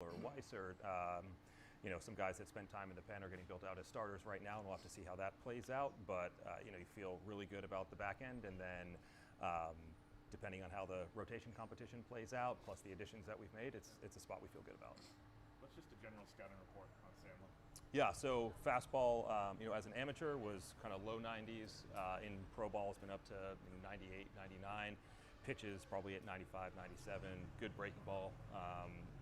or Weiss or some guys that spent time in the pen are getting built out as starters right now, and we'll have to see how that plays out. But you feel really good about the back end, and then depending on how the rotation competition plays out, plus the additions that we've made, it's a spot we feel good about. What's just a general scouting report on Sandlin? Yeah, so fastball, as an amateur was kind of low 90s. In pro ball, it's been up to 98, 99. Pitches probably at 95, 97. Good breaking ball,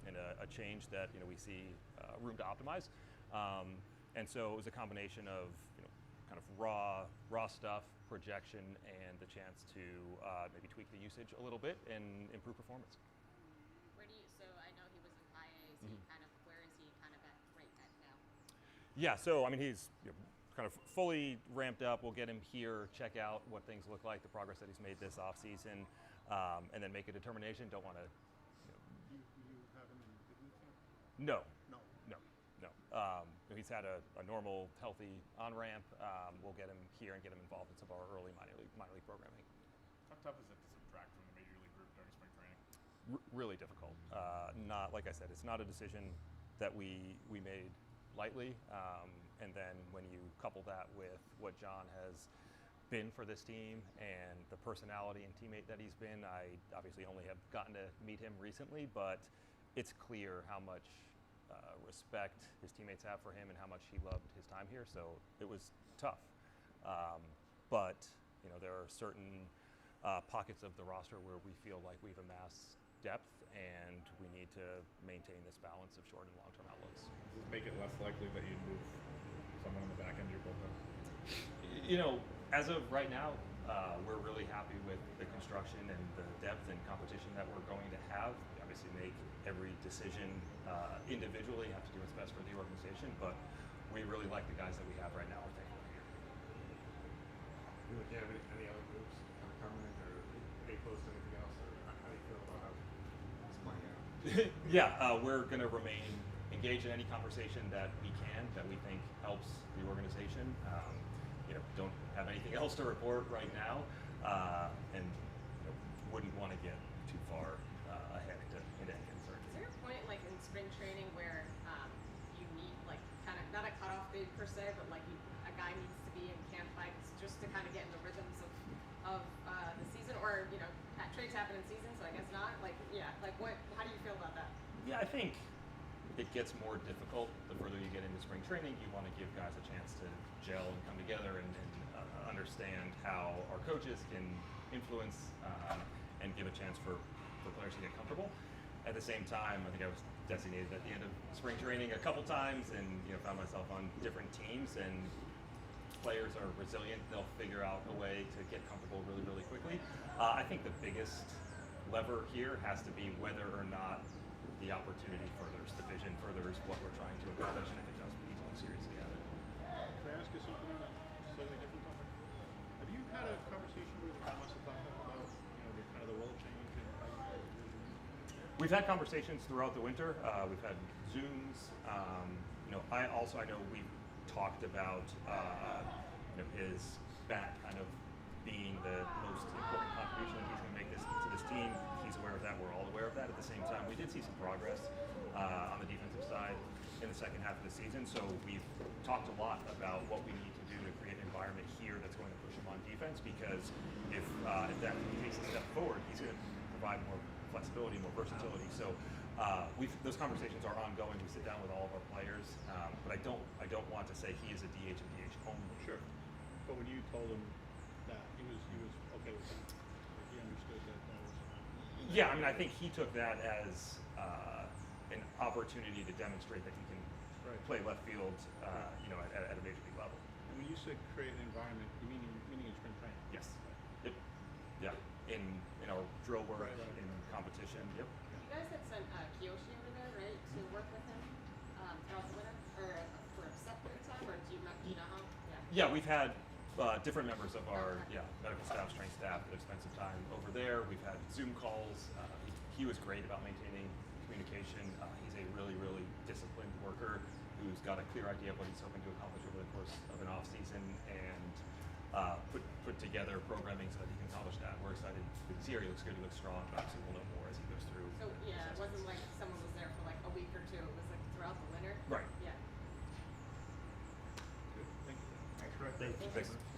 and a change that we see room to optimize. And so it was a combination of kind of raw stuff, projection, and the chance to maybe tweak the usage a little bit and improve performance. So I know he was in high A. Is he where is he kind of at right now? Yeah, so he's kind of fully ramped up. We'll get him here, check out what things look like, the progress that he's made this offseason, and then make a determination. Don't want to. You have him in the boot camp? No. No. He's had a normal, healthy on-ramp. We'll get him here and get him involved in some of our early minor league programming. How tough is it to subtract from the major league group during spring training? Really difficult. Not, like I said, it's not a decision that we made lightly. And then when you couple that with what John has been for this team and the personality and teammate that he's been, I obviously only have gotten to meet him recently, but it's clear how much respect his teammates have for him and how much he loved his time here. So it was tough. But there are certain pockets of the roster where we feel like we've amassed depth, and we need to maintain this balance of short and long-term outlooks. Does this make it less likely that you'd move someone on the back end of your bullpen? As of right now, we're really happy with the construction and the depth and competition that we're going to have. We obviously make every decision individually, have to do what's best for the organization, but we really like the guys that we have right now. We're thankful here. Do you have any other groups coming, or are you close to anything else, or how do you feel about how it's playing out? Yeah, we're going to remain engaged in any conversation that we can, that we think helps the organization. Don't have anything else to report right now, and wouldn't want to get too far ahead into any concerns. Is there a point like in spring training where you need like kind of not a cutoff date per se, but like a guy needs to be in camp by just to kind of get in the rhythms of the season, or trades happen in season, so I guess not. How do you feel about that? Yeah, I think it gets more difficult the further you get into spring training. You want to give guys a chance to gel and come together and understand how our coaches can influence and give a chance for players to get comfortable. At the same time, I think I was designated at the end of spring training a couple times, and found myself on different teams, and players are resilient. They'll figure out a way to get comfortable really, really quickly. I think the biggest lever here has to be whether or not the opportunity furthers the vision, furthers what we're trying to accomplish, and if it does, we need to look seriously at it. Can I ask you something on a slightly different topic? Have you had a conversation with Thomas about the role change and how you guys are doing? We've had conversations throughout the winter. We've had Zooms. I know we've talked about his bat kind of being the most important contribution that he's going to make to this team. He's aware of that. We're all aware of that. At the same time, we did see some progress on the defensive side in the second half of the season. So we've talked a lot about what we need to do to create an environment here that's going to push him on defense, because if that takes a step forward, he's going to provide more flexibility, more versatility. So those conversations are ongoing. We sit down with all of our players, but I don't want to say he is a DH and DH only. Sure. But when you told him that, he was okay with that. He understood that was. Yeah, I think he took that as an opportunity to demonstrate that he can play left field, at a major league level. And when you say create an environment, you meaning in spring training? Yes. Yep. Yeah. In our drill work, in competition. Yep. You guys had sent Kiyoshi over there, right, to work with him throughout the winter, or for a set period of time, or do you know how? Yeah, we've had different members of our medical staff, strength staff that have spent some time over there. We've had Zoom calls. He was great about maintaining communication. He's a really, really disciplined worker who's got a clear idea of what he's hoping to accomplish over the course of an off season, and put together programming so that he can accomplish that. We're excited. This year he looks good. He looks strong. Obviously, we'll know more as he goes through. So yeah, it assessments. wasn't like someone was there for like a week or two. It was like throughout the winter. Right. Yeah. Good. Thank you. Thanks, Greg. Thank you. Thank you. Thanks.